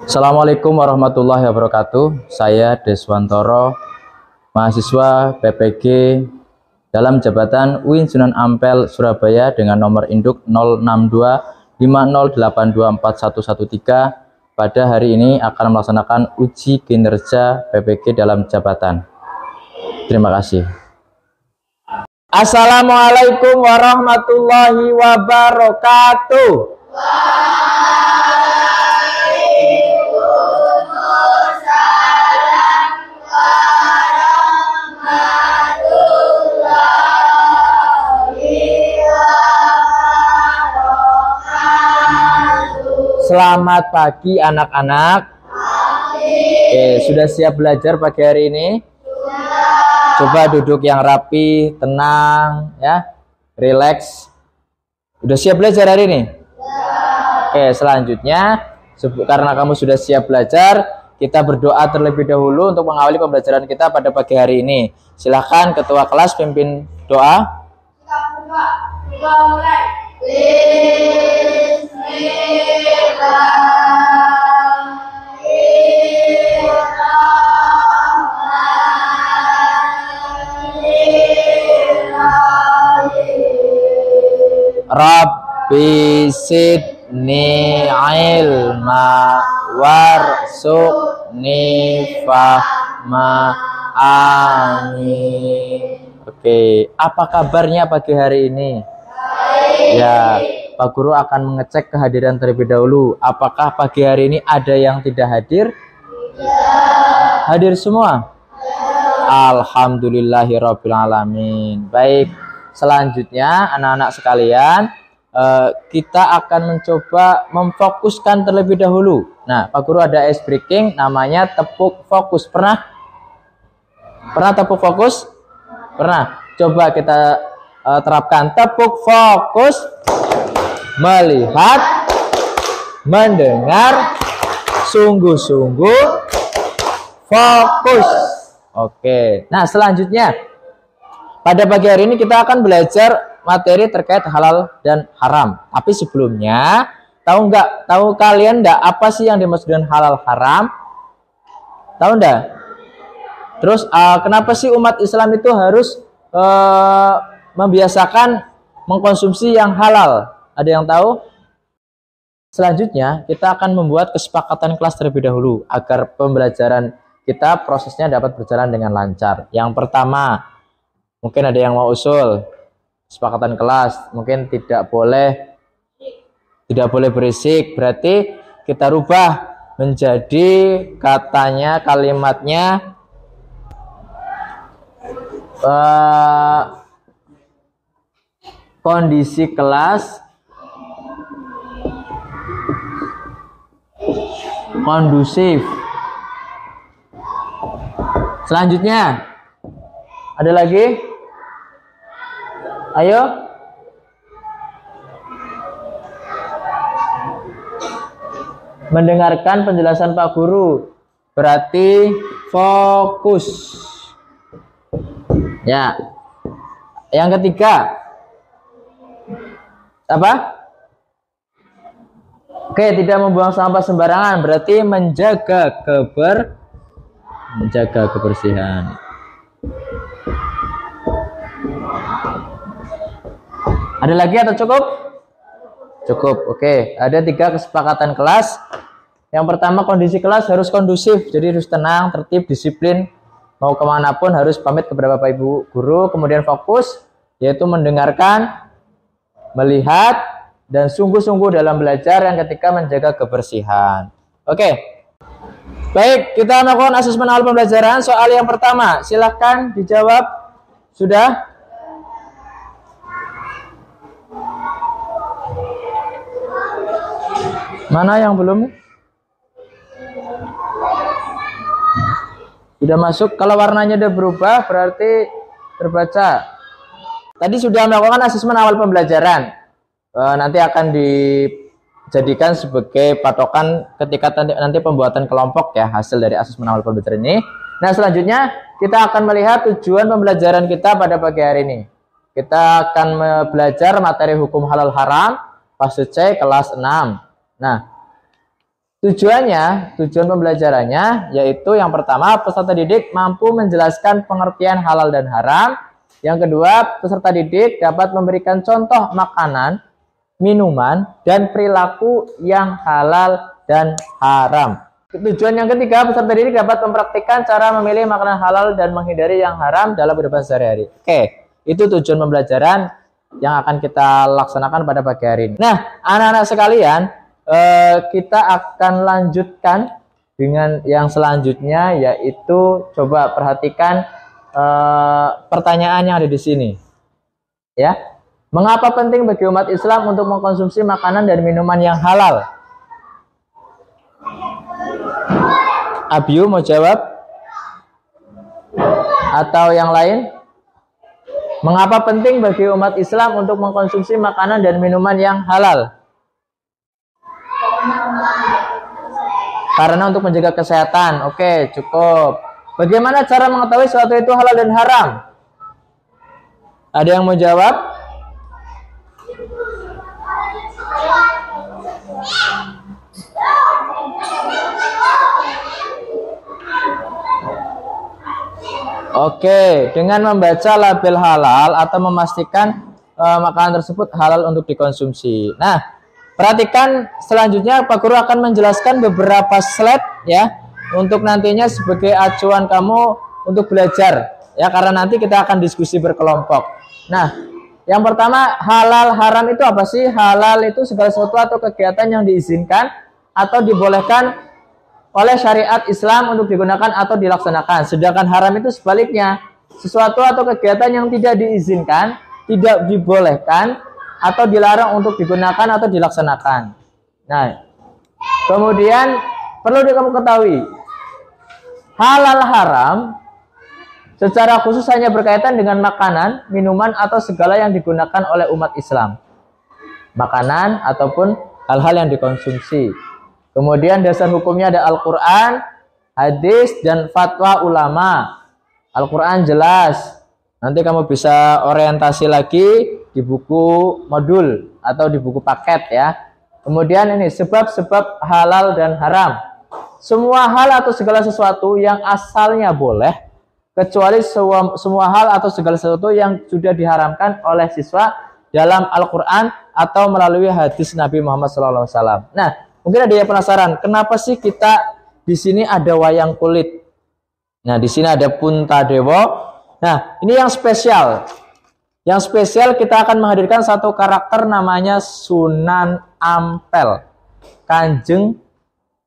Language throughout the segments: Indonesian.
Assalamualaikum warahmatullahi wabarakatuh. Saya Deswantoro, mahasiswa PPG dalam jabatan UIN Sunan Ampel Surabaya dengan nomor induk 06250824113. Pada hari ini akan melaksanakan uji kinerja PPG dalam jabatan. Terima kasih. Assalamualaikum warahmatullahi wabarakatuh. Selamat pagi anak-anak. Sudah siap belajar pagi hari ini? Coba duduk yang rapi, tenang ya, rileks. Udah siap belajar hari ini? Selanjutnya karena kamu sudah siap belajar, kita berdoa terlebih dahulu untuk mengawali pembelajaran kita pada pagi hari ini. Silahkan ketua kelas pimpin doa. Kita mulai. Rabbi zidni ilma warzuqni fahma. Amin. Oke, apa kabarnya pagi hari ini? Ya, Pak Guru akan mengecek kehadiran terlebih dahulu. Apakah pagi hari ini ada yang tidak hadir? Hadir semua? Alhamdulillahirabbil alamin. Baik, selanjutnya anak-anak sekalian, kita akan mencoba memfokuskan terlebih dahulu. Nah, Pak Guru ada ice breaking namanya tepuk fokus. Pernah tepuk fokus? Pernah. Coba kita terapkan tepuk fokus, melihat, mendengar, sungguh-sungguh, fokus. Oke. Nah, selanjutnya pada pagi hari ini kita akan belajar materi terkait halal dan haram. Tapi sebelumnya, tahu kalian enggak apa sih yang dimaksud dengan halal haram? Tahu enggak? Terus kenapa sih umat Islam itu harus membiasakan mengkonsumsi yang halal? Ada yang tahu? Selanjutnya kita akan membuat kesepakatan kelas terlebih dahulu agar pembelajaran kita prosesnya dapat berjalan dengan lancar. Yang pertama, mungkin ada yang mau usul kesepakatan kelas, mungkin tidak boleh berisik. Berarti kita rubah menjadi kalimatnya kondisi kelas kondusif. Selanjutnya ada lagi? Ayo. Mendengarkan penjelasan Pak Guru. Berarti fokus. Ya. Yang ketiga. Apa? Oke, tidak membuang sampah sembarangan. Berarti menjaga kebersihan. Ada lagi atau cukup? Cukup. Oke, ada 3 kesepakatan kelas. Yang pertama, kondisi kelas harus kondusif, jadi harus tenang, tertib, disiplin. Mau kemanapun harus pamit kepada Bapak Ibu guru. Kemudian fokus, yaitu mendengarkan, melihat, dan sungguh-sungguh dalam belajar yang ketika menjaga kebersihan. Oke. Baik, kita melakukan asesmen awal pembelajaran. Soal yang pertama, silahkan dijawab. Sudah? Mana yang belum? Sudah masuk. Kalau warnanya sudah berubah berarti terbaca. Tadi sudah melakukan asesmen awal pembelajaran. Nanti akan dijadikan sebagai patokan ketika nanti pembuatan kelompok ya, hasil dari asesmen awal pembelajaran ini. Nah, selanjutnya kita akan melihat tujuan pembelajaran kita pada pagi hari ini. Kita akan belajar materi hukum halal haram fase C kelas 6. Nah, Tujuan pembelajarannya yaitu yang pertama, peserta didik mampu menjelaskan pengertian halal dan haram. Yang kedua, peserta didik dapat memberikan contoh makanan, minuman, dan perilaku yang halal dan haram. Tujuan yang ketiga, peserta didik dapat mempraktikkan cara memilih makanan halal dan menghindari yang haram dalam kehidupan sehari-hari. Oke, itu tujuan pembelajaran yang akan kita laksanakan pada pagi hari ini. Nah, anak-anak sekalian, kita akan lanjutkan dengan yang selanjutnya, yaitu coba perhatikan pertanyaan yang ada di sini. Ya, mengapa penting bagi umat Islam untuk mengkonsumsi makanan dan minuman yang halal? Abiu mau jawab? Atau yang lain? Mengapa penting bagi umat Islam untuk mengkonsumsi makanan dan minuman yang halal? Karena untuk menjaga kesehatan. Oke, cukup. Bagaimana cara mengetahui sesuatu itu halal dan haram? Ada yang mau jawab? Oke, dengan membaca label halal atau memastikan makanan tersebut halal untuk dikonsumsi. Nah, perhatikan selanjutnya Pak Guru akan menjelaskan beberapa slide ya untuk nantinya sebagai acuan kamu untuk belajar ya, karena nanti kita akan diskusi berkelompok. Nah, yang pertama, halal haram itu apa sih? Halal itu segala sesuatu atau kegiatan yang diizinkan atau dibolehkan oleh syariat Islam untuk digunakan atau dilaksanakan. Sedangkan haram itu sebaliknya, sesuatu atau kegiatan yang tidak diizinkan, tidak dibolehkan atau dilarang untuk digunakan atau dilaksanakan. Nah, kemudian perlu kamu ketahui, halal haram secara khusus hanya berkaitan dengan makanan, minuman, atau segala yang digunakan oleh umat Islam. Makanan ataupun hal-hal yang dikonsumsi. Kemudian dasar hukumnya ada Al-Quran, hadis, dan fatwa ulama. Al-Quran jelas. Nanti kamu bisa orientasi lagi di buku modul atau di buku paket ya. Kemudian ini sebab-sebab halal dan haram. Semua hal atau segala sesuatu yang asalnya boleh, kecuali semua hal atau segala sesuatu yang sudah diharamkan oleh siswa dalam Al-Quran atau melalui hadis Nabi Muhammad SAW. Nah, mungkin ada yang penasaran, kenapa sih kita di sini ada wayang kulit? Nah, di sini ada Puntadewa. Nah, ini yang spesial. Yang spesial kita akan menghadirkan satu karakter namanya Sunan Ampel. Kanjeng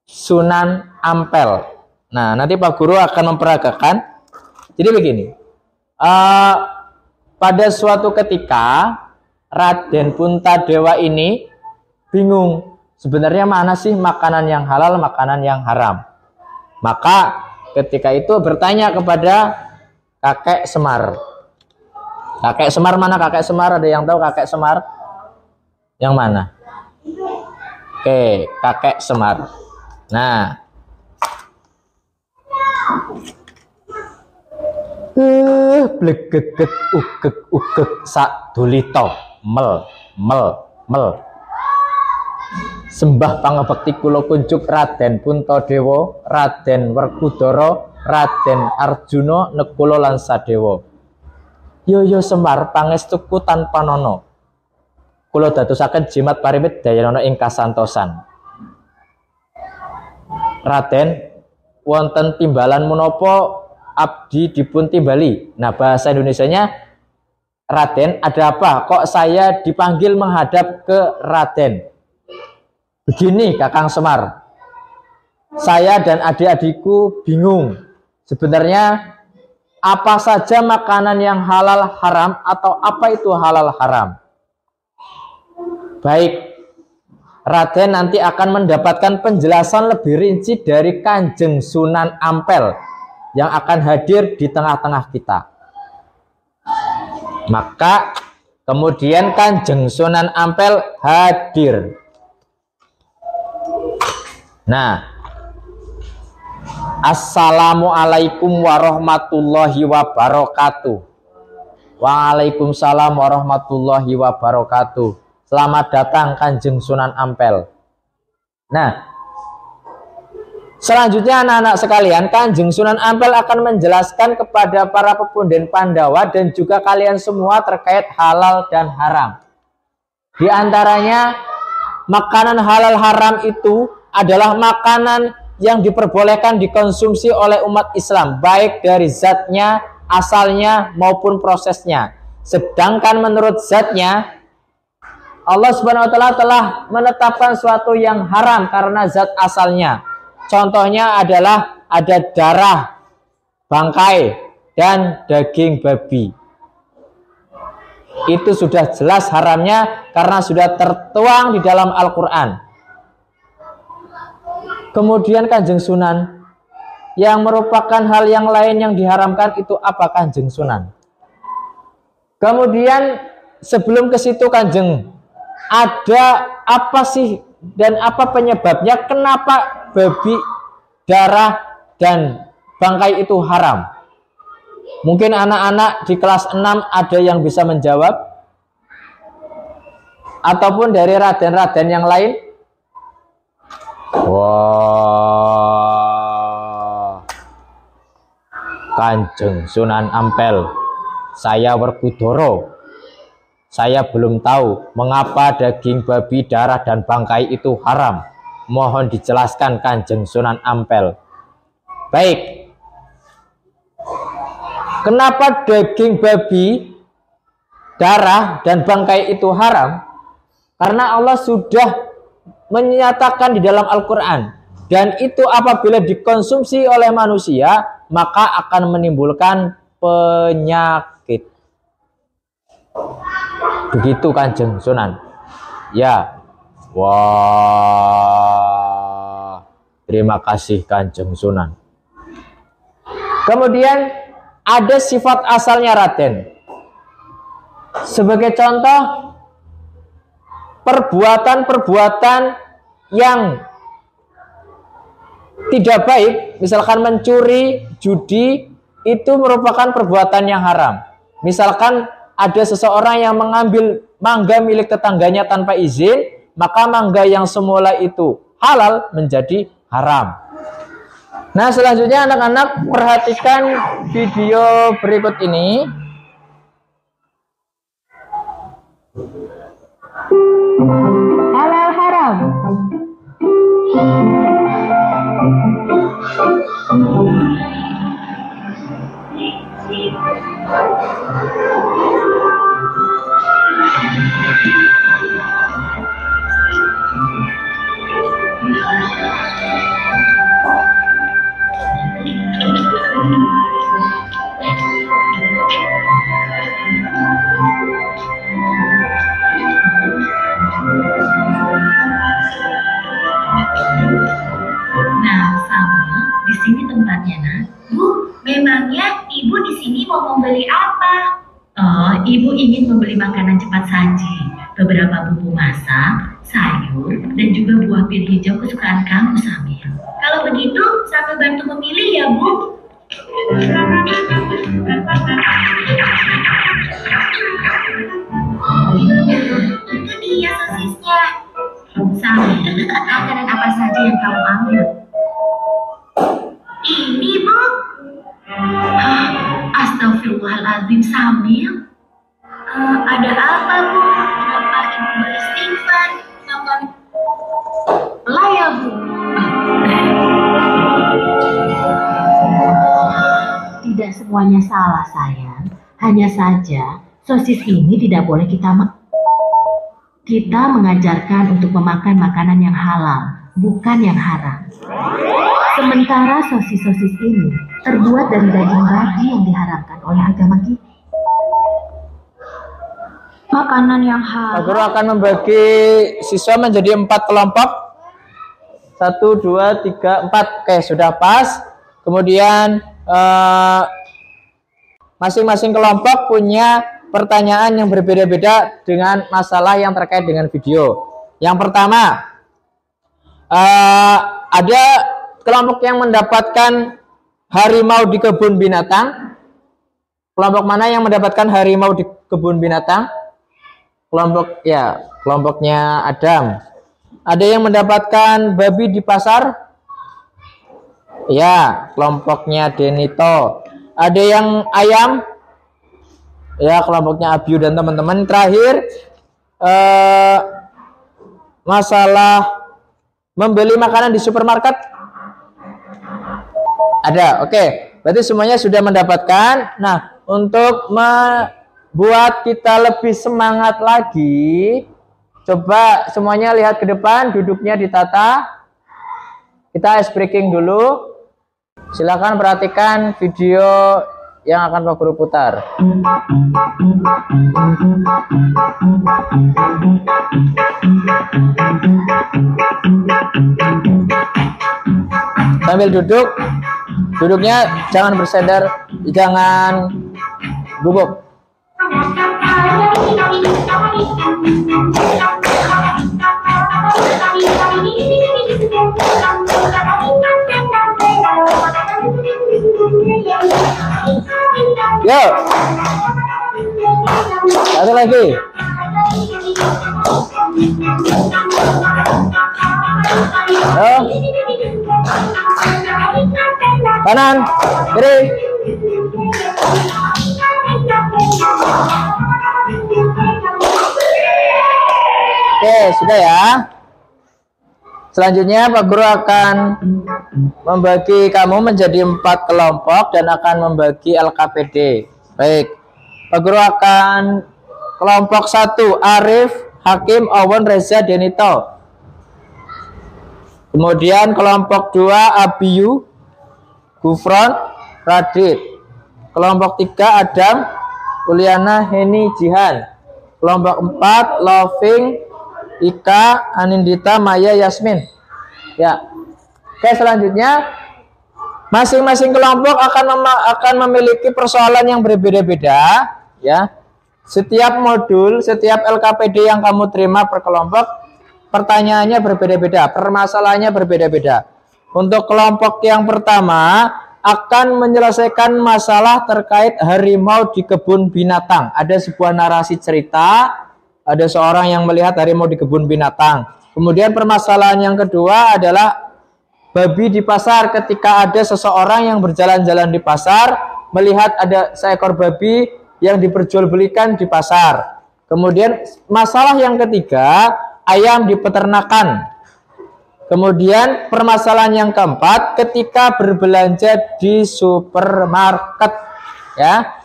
Sunan Ampel. Nah, nanti Pak Guru akan memperagakan. Jadi begini. Pada suatu ketika Raden Puntadewa ini bingung. Sebenarnya mana sih makanan yang halal, makanan yang haram? Maka ketika itu bertanya kepada Kakek Semar. Kakek Semar mana Kakek Semar? Ada yang tahu Kakek Semar? Yang mana? Oke, Kakek Semar. Nah. Blegeget ugeg sak dolito mel. Sembah pangabekti kula kunjuk Raden Puntadewa, Raden Werkudara, Raden Arjuna Nekula lan Sadewa. Yo Semar pangestuku tanpa nono. Kula dadosaken jimat parimit dayanana ing kasantosan. Raden, wonten timbalan menapa abdi dipun timbali? Nah, bahasa Indonesianya, Raden, ada apa? Kok saya dipanggil menghadap ke Raden? Begini Kakang Semar, saya dan adik-adikku bingung. Sebenarnya apa saja makanan yang halal haram atau apa itu halal haram? Baik, Raden nanti akan mendapatkan penjelasan lebih rinci dari Kanjeng Sunan Ampel yang akan hadir di tengah-tengah kita. Maka kemudian Kanjeng Sunan Ampel hadir. Nah, Assalamualaikum warahmatullahi wabarakatuh. Waalaikumsalam warahmatullahi wabarakatuh. Selamat datang Kanjeng Sunan Ampel. Nah, Selanjutnya anak-anak sekalian, Kanjeng Sunan Ampel akan menjelaskan kepada para pepunden Pandawa dan juga kalian semua terkait halal dan haram. Di antaranya makanan halal haram itu adalah makanan yang diperbolehkan dikonsumsi oleh umat Islam, baik dari zatnya, asalnya maupun prosesnya. Sedangkan menurut zatnya, Allah Subhanahu wa taala telah menetapkan suatu yang haram karena zat asalnya. Contohnya adalah ada darah, bangkai, dan daging babi. Itu sudah jelas haramnya karena sudah tertuang di dalam Al-Quran. Kemudian Kanjeng Sunan, yang merupakan hal yang lain yang diharamkan itu apa Kanjeng Sunan? Kemudian sebelum ke situ Kanjeng, ada apa sih dan apa penyebabnya kenapa babi, darah, dan bangkai itu haram? Mungkin anak-anak di kelas 6 ada yang bisa menjawab, ataupun dari raden-raden yang lain. Wah, Kanjeng Sunan Ampel, saya Werkudara, saya belum tahu mengapa daging babi, darah, dan bangkai itu haram. Mohon dijelaskan Kanjeng Sunan Ampel. Baik, kenapa daging babi, darah, dan bangkai itu haram? Karena Allah sudah menyatakan di dalam Al-Quran, dan itu apabila dikonsumsi oleh manusia maka akan menimbulkan penyakit. Begitu Kanjeng Sunan. Ya. Wah, terima kasih Kanjeng Sunan. Kemudian ada sifat asalnya Raden. Sebagai contoh, perbuatan-perbuatan yang tidak baik, misalkan mencuri, judi, itu merupakan perbuatan yang haram. Misalkan ada seseorang yang mengambil mangga milik tetangganya tanpa izin, maka mangga yang semula itu halal menjadi haram. Nah, selanjutnya anak-anak perhatikan video berikut ini. Halal haram. Nah, sama di sini tempatnya, Nak. Bu, memangnya Ibu di sini mau membeli apa? Oh, Ibu ingin membeli makanan cepat saji, beberapa bumbu masak, sayur, dan juga buah pir hijau kesukaan kamu, Samil. Kalau begitu, sambil bantu memilih ya, Bu. Itu dia sosisnya. Sambil, makanan apa saja yang kamu ambil? Ini, Bu. Astagfirullahaladzim, Samil. Ada apa, Bu? Kenapa Ibu beristighfar? Kenapa? Lah ya, Bu. Tidak semuanya salah, sayang. Hanya saja, sosis ini tidak boleh kita mengajarkan untuk memakan makanan yang halal, bukan yang haram. Sementara sosis-sosis ini terbuat dari daging babi yang diharamkan oleh agama kita. Makanan yang halal. Guru akan membagi siswa menjadi 4 kelompok. 1, 2, 3, 4. Oke, sudah pas. Kemudian masing-masing kelompok punya pertanyaan yang berbeda-beda dengan masalah yang terkait dengan video. Yang pertama, ada kelompok yang mendapatkan harimau di kebun binatang. Kelompok mana yang mendapatkan harimau di kebun binatang? Kelompoknya Adam. Ada yang mendapatkan babi di pasar. Ya, kelompoknya Denito. Ada yang ayam? Ya, kelompoknya Abiu dan teman-teman. Terakhir, masalah membeli makanan di supermarket. Ada, oke. Berarti semuanya sudah mendapatkan. Nah, untuk membuat kita lebih semangat lagi, coba semuanya lihat ke depan, duduknya ditata. Kita ice breaking dulu. Silakan perhatikan video yang akan Pak Guru putar. Sambil duduk, duduknya jangan bersandar, jangan bubuk. Yuk, satu lagi. Kanan, kiri. Oke, sudah ya. Selanjutnya Pak Guru akan membagi kamu menjadi 4 kelompok dan akan membagi LKPD. Baik, Pak Guru akan kelompok 1 Arif, Hakim, Owen, Reza, Denito. Kemudian kelompok 2 Abiyu, Gufron, Radit. Kelompok 3 Adam, Uliana, Heni, Jihan. Kelompok 4 Loving, Ika, Anindita, Maya, Yasmin. Ya. Oke, selanjutnya masing-masing kelompok akan memiliki persoalan yang berbeda-beda, ya. Setiap modul, setiap LKPD yang kamu terima per kelompok, pertanyaannya berbeda-beda, permasalahannya berbeda-beda. Untuk kelompok yang pertama akan menyelesaikan masalah terkait harimau di kebun binatang. Ada sebuah narasi cerita, ada seorang yang melihat harimau di kebun binatang. Kemudian permasalahan yang kedua adalah babi di pasar. Ketika ada seseorang yang berjalan-jalan di pasar, melihat ada seekor babi yang diperjualbelikan di pasar. Kemudian masalah yang ketiga, ayam di peternakan. Kemudian permasalahan yang keempat, ketika berbelanja di supermarket. Ya.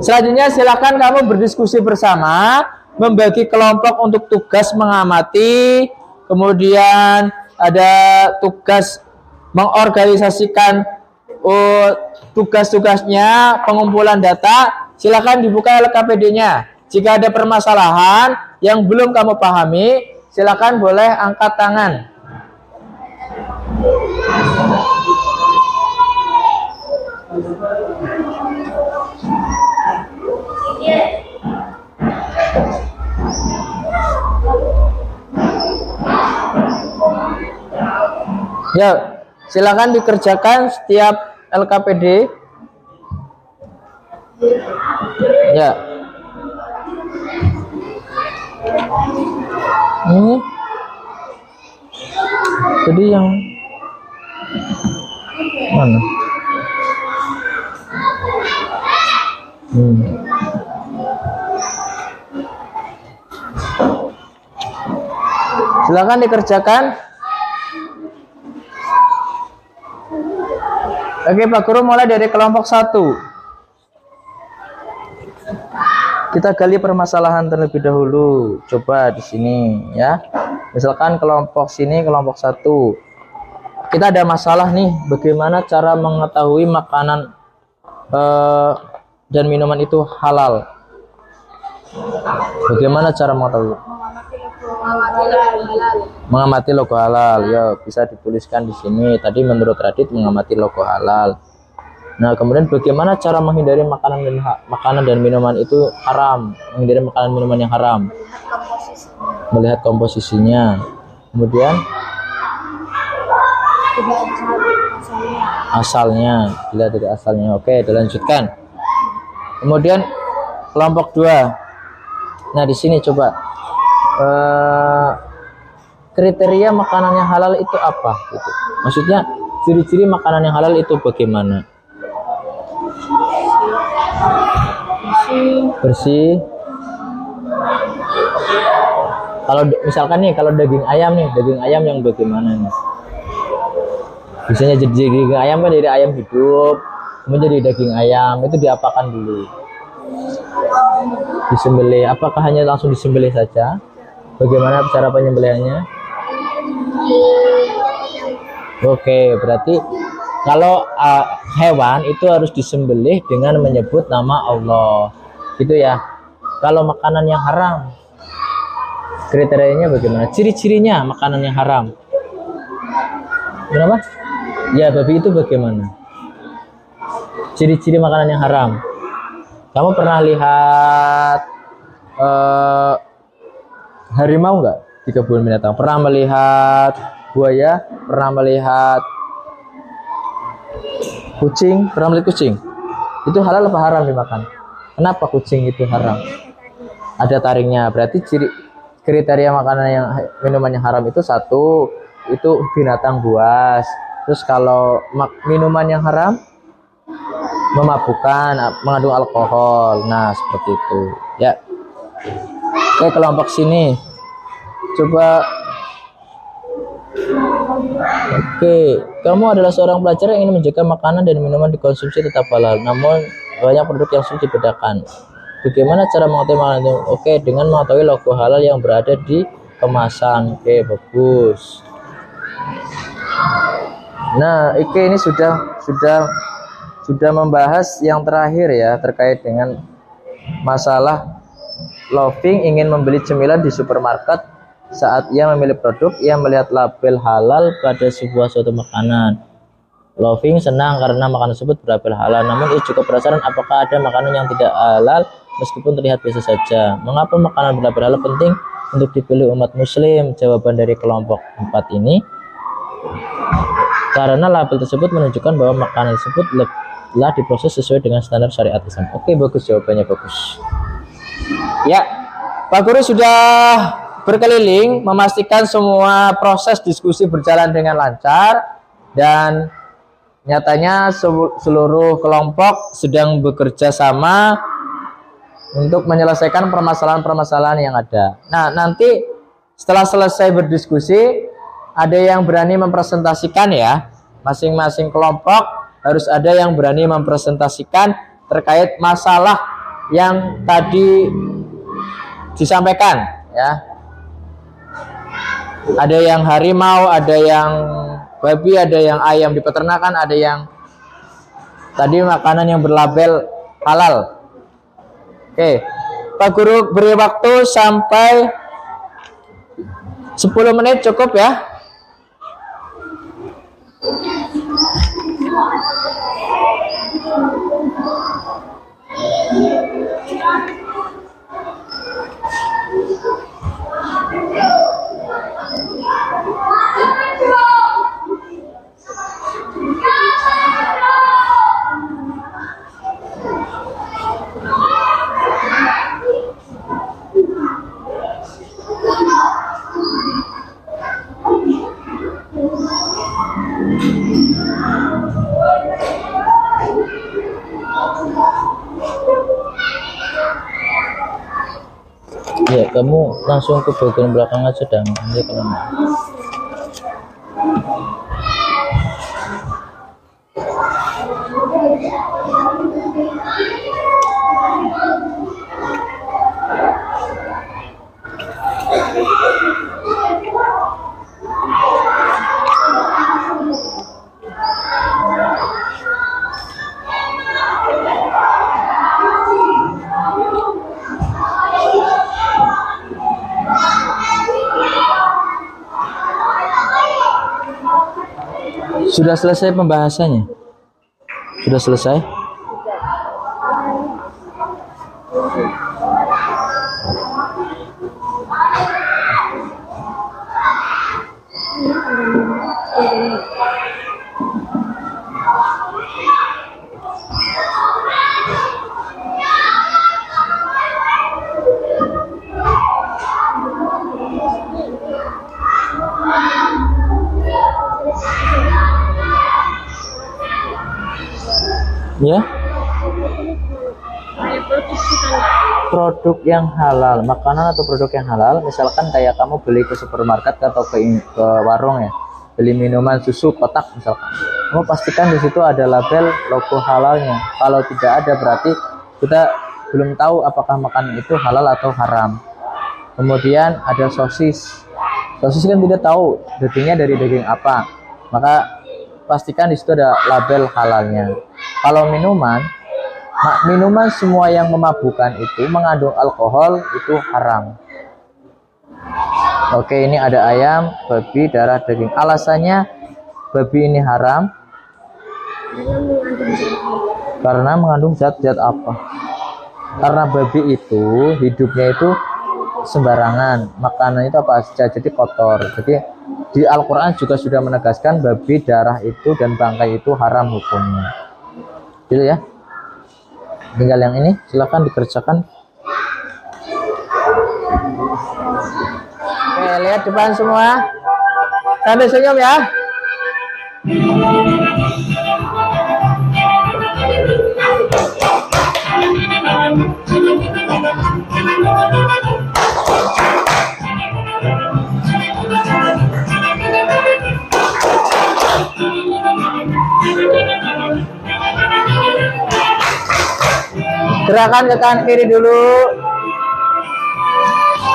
Selanjutnya silakan kamu berdiskusi bersama, membagi kelompok untuk tugas mengamati, kemudian ada tugas mengorganisasikan tugas-tugasnya, pengumpulan data. Silakan dibuka LKPD-nya. Jika ada permasalahan yang belum kamu pahami, silakan boleh angkat tangan. Ya, silakan dikerjakan setiap LKPD. Ya. Ini jadi yang mana? Silakan dikerjakan. Oke, Pak Guru mulai dari kelompok 1. Kita gali permasalahan terlebih dahulu. Coba di sini ya. Misalkan kelompok sini kelompok 1. Kita ada masalah nih, bagaimana cara mengetahui makanan dan minuman itu halal? Bagaimana cara mengetahui? Mengamati logo halal. Ya, bisa dituliskan di sini. Tadi menurut Radit mengamati logo halal. Nah, kemudian bagaimana cara menghindari makanan dan minuman itu haram? Menghindari makanan minuman yang haram. Melihat komposisinya. Kemudian asalnya, dilihat dari asalnya. Oke, dilanjutkan. Kemudian kelompok 2. Nah, di sini coba kriteria makanan yang halal itu apa gitu. Maksudnya Ciri-ciri makanan yang halal itu bagaimana? Bersih. Kalau misalkan nih, kalau daging ayam yang bagaimana nih? Biasanya jadi daging ayam kan dari ayam hidup, kemudian jadi daging ayam itu diapakan dulu? Disembelih. Apakah hanya langsung disembelih saja? Bagaimana cara penyembelihannya? Oke, berarti kalau hewan itu harus disembelih dengan menyebut nama Allah, gitu ya. Kalau makanan yang haram, kriterianya bagaimana? Ciri-cirinya makanan yang haram. Kenapa? Ya, babi itu bagaimana? Ciri-ciri makanan yang haram. Kamu pernah lihat harimau nggak di kebun binatang? Pernah melihat buaya? Pernah melihat kucing? Pernah melihat kucing? Itu halal apa haram dimakan? Kenapa kucing itu haram? Ada taringnya. Berarti kriteria makanan yang minuman yang haram itu satu, itu binatang buas. Terus kalau minuman yang haram memabukkan, mengandung alkohol. Nah, seperti itu. Ya. Oke, kelompok sini. Coba. Oke, kamu adalah seorang pelajar yang ingin menjaga makanan dan minuman dikonsumsi tetap halal. Namun banyak produk yang sulit dibedakan. Bagaimana cara mengetahui makanan itu? Oke, dengan mengetahui logo halal yang berada di kemasan. Oke, bagus. Nah, ini sudah membahas yang terakhir ya, terkait dengan masalah Loving ingin membeli cemilan di supermarket. Saat ia memilih produk, ia melihat label halal pada suatu makanan. Loving senang karena makanan tersebut berlabel halal, namun ia juga penasaran apakah ada makanan yang tidak halal meskipun terlihat biasa saja. Mengapa makanan berlabel halal penting untuk dipilih umat muslim? Jawaban dari kelompok 4 ini, karena label tersebut menunjukkan bahwa makanan tersebut telah diproses sesuai dengan standar syariat Islam. Oke, bagus, jawabannya bagus. Ya, Pak Guru sudah berkeliling memastikan semua proses diskusi berjalan dengan lancar, dan nyatanya seluruh kelompok sedang bekerja sama untuk menyelesaikan permasalahan-permasalahan yang ada. Nah, nanti setelah selesai berdiskusi, ada yang berani mempresentasikan ya. Masing-masing kelompok harus ada yang berani mempresentasikan terkait masalah yang tadi disampaikan ya. Ada yang harimau, ada yang babi, ada yang ayam di peternakan, ada yang tadi makanan yang berlabel halal. Oke, Pak Guru beri waktu sampai 10 menit cukup ya. Ya, kamu langsung ke bagian belakang aja dan nanti kalau mau. Sudah selesai pembahasannya? Sudah selesai? Ya. Produk yang halal, makanan atau produk yang halal, misalkan kayak kamu beli ke supermarket atau ke warung ya, beli minuman susu kotak misalkan, kamu pastikan di situ ada label logo halalnya. Kalau tidak ada berarti kita belum tahu apakah makanan itu halal atau haram. Kemudian ada sosis kan tidak tahu dagingnya dari daging apa, maka pastikan di situ ada label halalnya. Kalau minuman semua yang memabukkan itu mengandung alkohol itu haram. Oke, ini ada ayam, babi, darah, daging. Alasannya babi ini haram karena mengandung zat-zat apa? Karena babi itu hidupnya itu sembarangan, makanan itu apa saja jadi kotor. Jadi di Al-Quran juga sudah menegaskan babi, darah itu dan bangkai itu haram hukumnya. Gitu ya. Tinggal yang ini silakan dikerjakan. Oke, lihat depan semua. Sambil senyum ya. Gerakan ke kanan kiri dulu.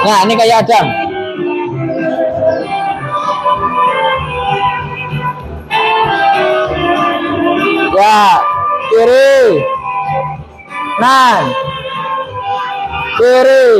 Nah, ini kayak Adam. Ya, kiri. Nan. Kiri.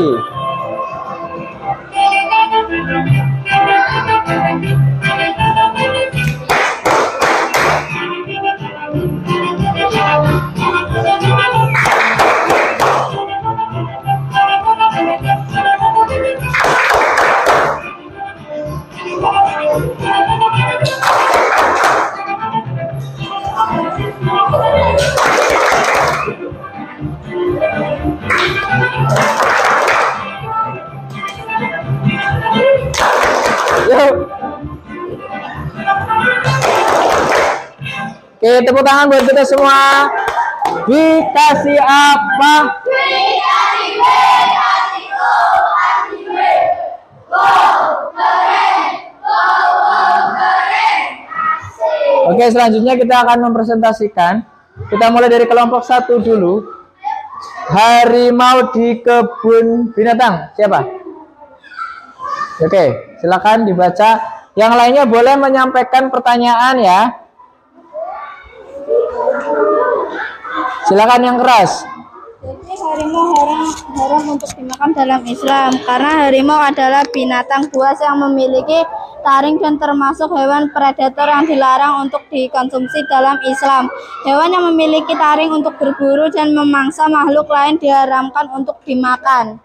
Oke, tepuk tangan buat kita semua. Dikasih apa? Dikasih B, kasih O, kasih B. Keren. Oke, selanjutnya kita akan mempresentasikan. Kita mulai dari kelompok 1 dulu. Harimau di kebun binatang. Siapa? Oke, silakan dibaca. Yang lainnya boleh menyampaikan pertanyaan ya. Silakan yang keras. Jadi harimau haram untuk dimakan dalam Islam karena harimau adalah binatang buas yang memiliki taring dan termasuk hewan predator yang dilarang untuk dikonsumsi dalam Islam. Hewan yang memiliki taring untuk berburu dan memangsa makhluk lain diharamkan untuk dimakan.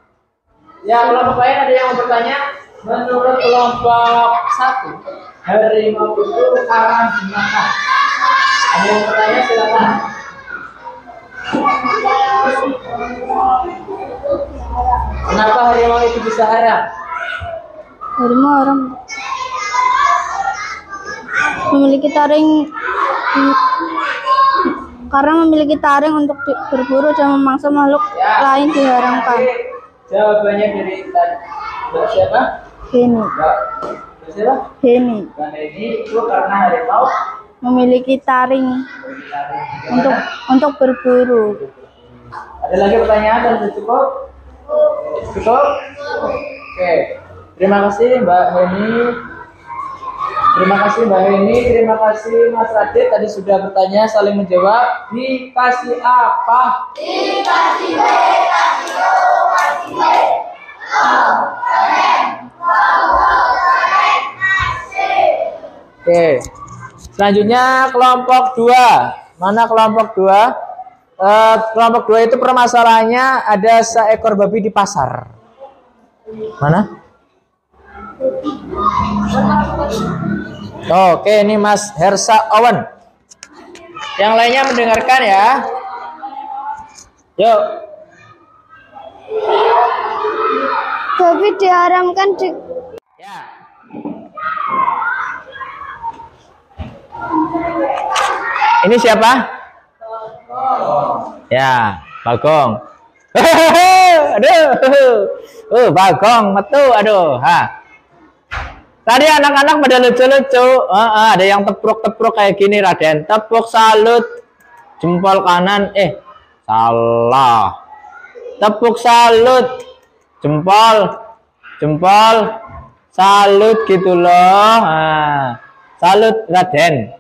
Ya, kelompok lain ada yang mau bertanya? Menurut kelompok 1, harimau itu haram dimakan. Ada yang bertanya, silakan. Kenapa harimau itu bisa haram? Harimau haram memiliki taring karena memiliki taring untuk berburu dan memangsa makhluk lain diharamkan. Jawabannya dari tadi. Siapa? Heni. Siapa? Heni. Heni itu karena harimau memiliki taring untuk berburu. Ada lagi pertanyaan dan cukup? Cukup? Oke. Terima kasih Mbak Heni. Terima kasih Mbak Heni. Terima kasih Mas Radit. Tadi sudah bertanya, saling menjawab. Dikasih apa? Dikasih B, kasih O, kasih B. Oke. Selanjutnya kelompok 2. Mana kelompok 2? Kelompok 2 itu permasalahannya ada seekor babi di pasar. Mana? Oke, ini Mas Hersa Owen. Yang lainnya mendengarkan ya. Yuk. Babi diharamkan di... Ya. Ini siapa? Ya, Bagong. Aduh. Bagong metu, aduh. Ha. Tadi anak-anak pada lucu-lucu. Ada yang tepruk-tepruk kayak gini, Raden. Tepuk salut. Jempol kanan. Salah. Tepuk salut. Jempol. Salut gitu loh. Salut, Raden.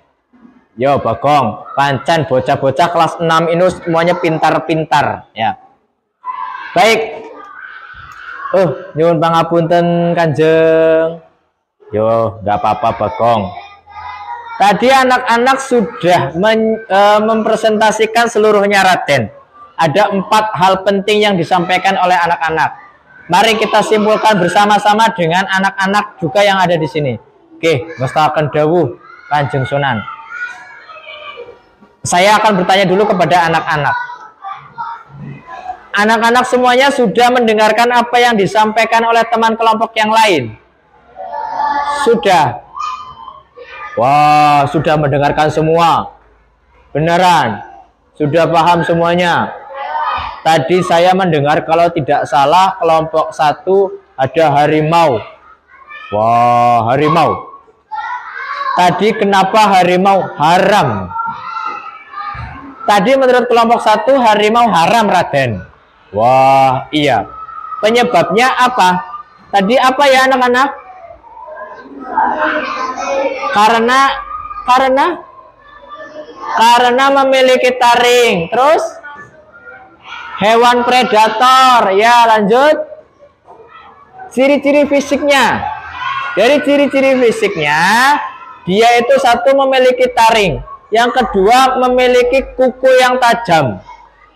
Yo, Bagong. Pancen bocah-bocah kelas 6 ini semuanya pintar-pintar. Ya. Baik. Nyuwun pangapunten Kanjeng. Yo, nggak apa-apa Bagong. Tadi anak-anak sudah mempresentasikan seluruhnya Raden. Ada 4 hal penting yang disampaikan oleh anak-anak. Mari kita simpulkan bersama-sama dengan anak-anak juga yang ada di sini. Oke, ngestaken dawuh Kanjeng Sunan. Saya akan bertanya dulu kepada anak-anak. Anak-anak semuanya sudah mendengarkan apa yang disampaikan oleh teman kelompok yang lain? Sudah. Wah, sudah mendengarkan semua. Beneran. Sudah paham semuanya. Tadi saya mendengar kalau tidak salah kelompok 1 ada harimau. Wah, harimau. Tadi kenapa harimau haram? Tadi menurut kelompok 1 harimau haram, Raden. Wah, iya. Penyebabnya apa? Tadi apa ya anak-anak? Karena memiliki taring. Terus hewan predator. Ya, lanjut. Ciri-ciri fisiknya. Dari ciri-ciri fisiknya, dia itu 1 memiliki taring. Yang kedua memiliki kuku yang tajam.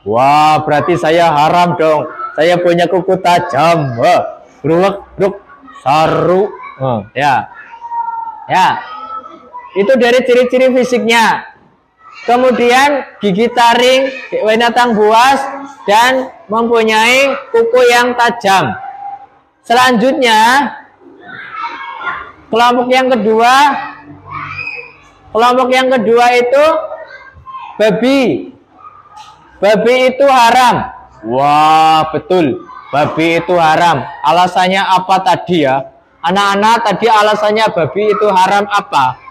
Wah, berarti saya haram dong. Saya punya kuku tajam. Wah, bruk, saru. Ya. Itu dari ciri-ciri fisiknya. Kemudian gigi taring, binatang buas, dan mempunyai kuku yang tajam. Selanjutnya, kelompok yang kedua itu babi. Babi itu haram. Wah, betul. Babi itu haram. Alasannya apa tadi ya? Anak-anak, tadi alasannya babi itu haram apa?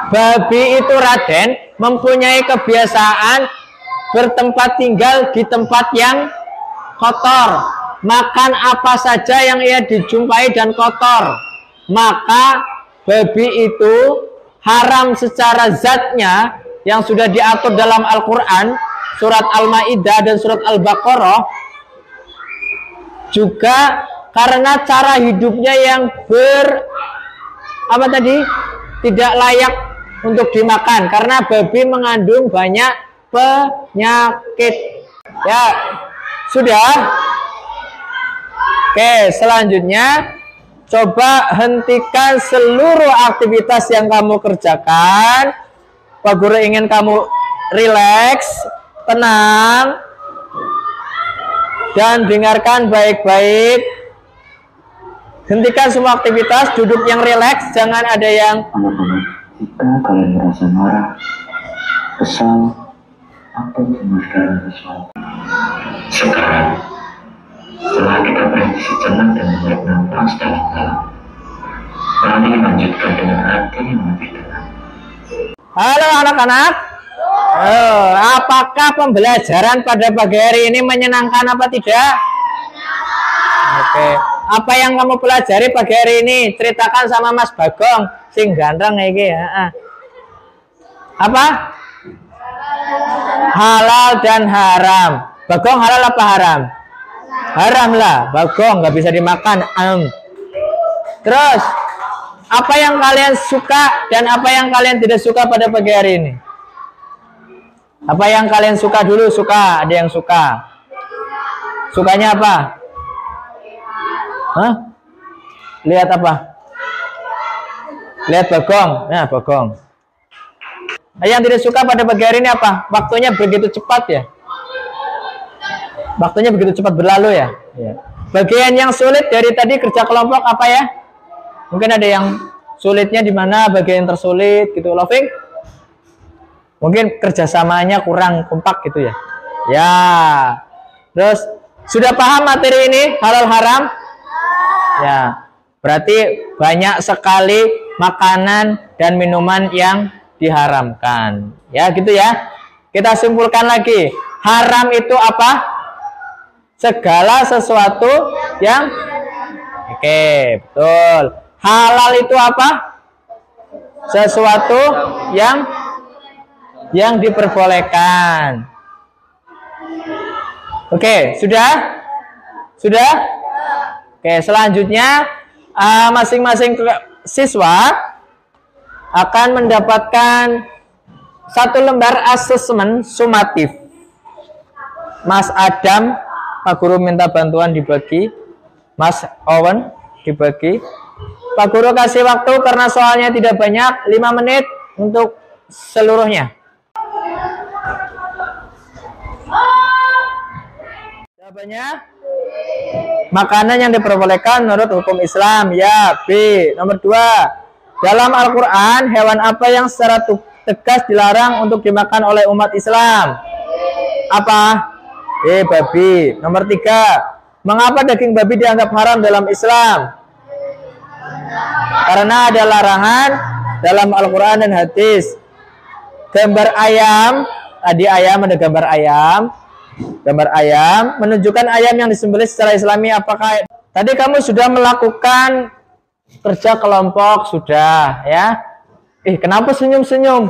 Babi itu, Raden, mempunyai kebiasaan bertempat tinggal di tempat yang kotor. Makan apa saja yang ia dijumpai dan kotor. Maka babi itu haram secara zatnya yang sudah diatur dalam Al-Quran, surat Al-Ma'idah dan surat Al-Baqarah. Juga karena cara hidupnya yang tidak layak untuk dimakan, karena babi mengandung banyak penyakit. Ya, sudah. Oke, selanjutnya coba hentikan seluruh aktivitas yang kamu kerjakan. Pak Guru ingin kamu rileks, tenang, dan dengarkan baik-baik. Hentikan semua aktivitas, duduk yang rileks, jangan ada yang anak-anak. Jika kalian merasa marah, kesal, atau cemas sesuatu, sekarang setelah kita berhenti sejenak dan menarik nafas dalam-dalam, mari lanjutkan dengan hati yang lebih tenang. Halo anak-anak. Apakah pembelajaran pada pagi hari ini menyenangkan apa tidak? Oke. Apa yang kamu pelajari pagi hari ini? Ceritakan sama Mas Bagong, sing ganteng iki ya. Apa? Halal dan haram. Bagong halal apa haram? Haram lah. Bagong nggak bisa dimakan. Terus apa yang kalian suka dan apa yang kalian tidak suka pada pagi hari ini? Apa yang kalian suka dulu? Suka, ada yang suka. Sukanya apa? Hah? Lihat apa? Lihat Bagong. Nah, Bagong. Yang tidak suka pada pagi hari ini apa? Waktunya begitu cepat ya? Waktunya begitu cepat berlalu ya? Bagian yang sulit dari tadi kerja kelompok apa ya? Mungkin ada yang sulitnya di mana, bagian tersulit gitu, Loving? Mungkin kerjasamanya kurang kompak gitu ya. Ya. Terus sudah paham materi ini halal haram? Ya. Berarti banyak sekali makanan dan minuman yang diharamkan. Ya, gitu ya. Kita simpulkan lagi. Haram itu apa? Segala sesuatu yang oke, betul. Halal itu apa? Sesuatu yang diperbolehkan. Oke, sudah? Sudah? Oke, selanjutnya masing-masing siswa akan mendapatkan 1 lembar asesmen sumatif. Mas Adam, Pak Guru minta bantuan dibagi. Mas Owen dibagi. Pak Guru kasih waktu karena soalnya tidak banyak, 5 menit untuk seluruhnya. Jawabannya? Makanan yang diperbolehkan menurut hukum Islam. Ya, B. Nomor 2. Dalam Al-Quran, hewan apa yang secara tegas dilarang untuk dimakan oleh umat Islam? Apa? Babi. Nomor 3. Mengapa daging babi dianggap haram dalam Islam? Karena ada larangan dalam Al-Quran dan hadis. Gambar ayam, tadi ayam ada gambar ayam. Gambar ayam menunjukkan ayam yang disembelih secara Islami. Apakah tadi kamu sudah melakukan kerja kelompok? Sudah ya. Kenapa senyum-senyum?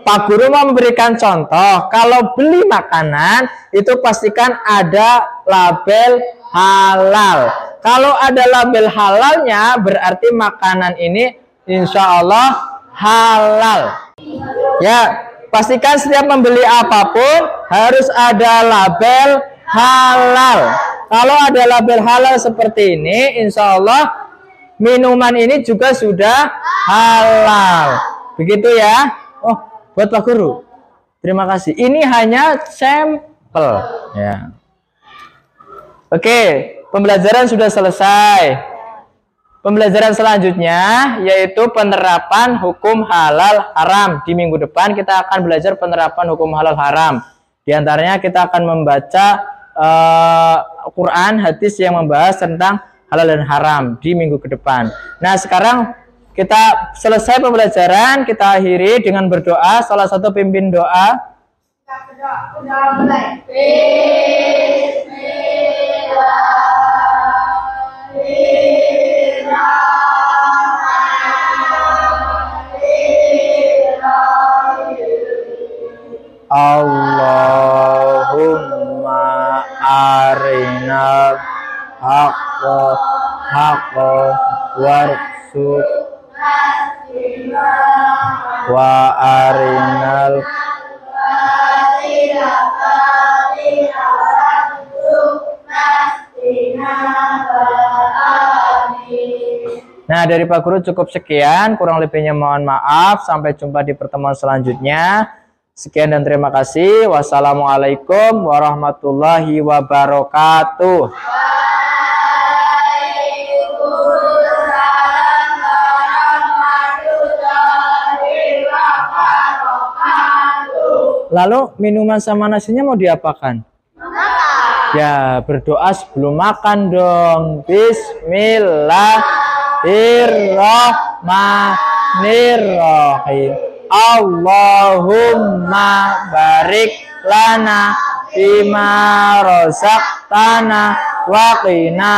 Pak Guru mau memberikan contoh. Kalau beli makanan itu pastikan ada label halal. Kalau ada label halalnya berarti makanan ini insya Allah halal. Ya, pastikan setiap membeli apapun harus ada label halal. Kalau ada label halal seperti ini, insya Allah minuman ini juga sudah halal. Begitu ya. Oh, buat Pak Guru. Terima kasih. Ini hanya sampel. Ya. Oke, pembelajaran sudah selesai. Pembelajaran selanjutnya yaitu penerapan hukum halal haram. Di minggu depan kita akan belajar penerapan hukum halal haram. Di antaranya kita akan membaca Quran, hadis yang membahas tentang halal dan haram di minggu ke depan. Nah, sekarang kita selesai pembelajaran, kita akhiri dengan berdoa. Salah satu pimpin doa. Allahumma arina haqqa haqqa warzuq wa arinal Nah, dari Pak Guru cukup sekian, kurang lebihnya mohon maaf. Sampai jumpa di pertemuan selanjutnya. Sekian dan terima kasih. Wassalamualaikum warahmatullahi wabarakatuh. Lalu minuman sama nasinya mau diapakan? Ya, berdoa sebelum makan dong. Bismillahirrahmanirrahim. Allahumma barik lana bima razaqtana wa qina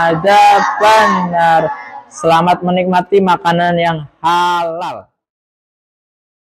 adzabannar. Selamat menikmati makanan yang halal.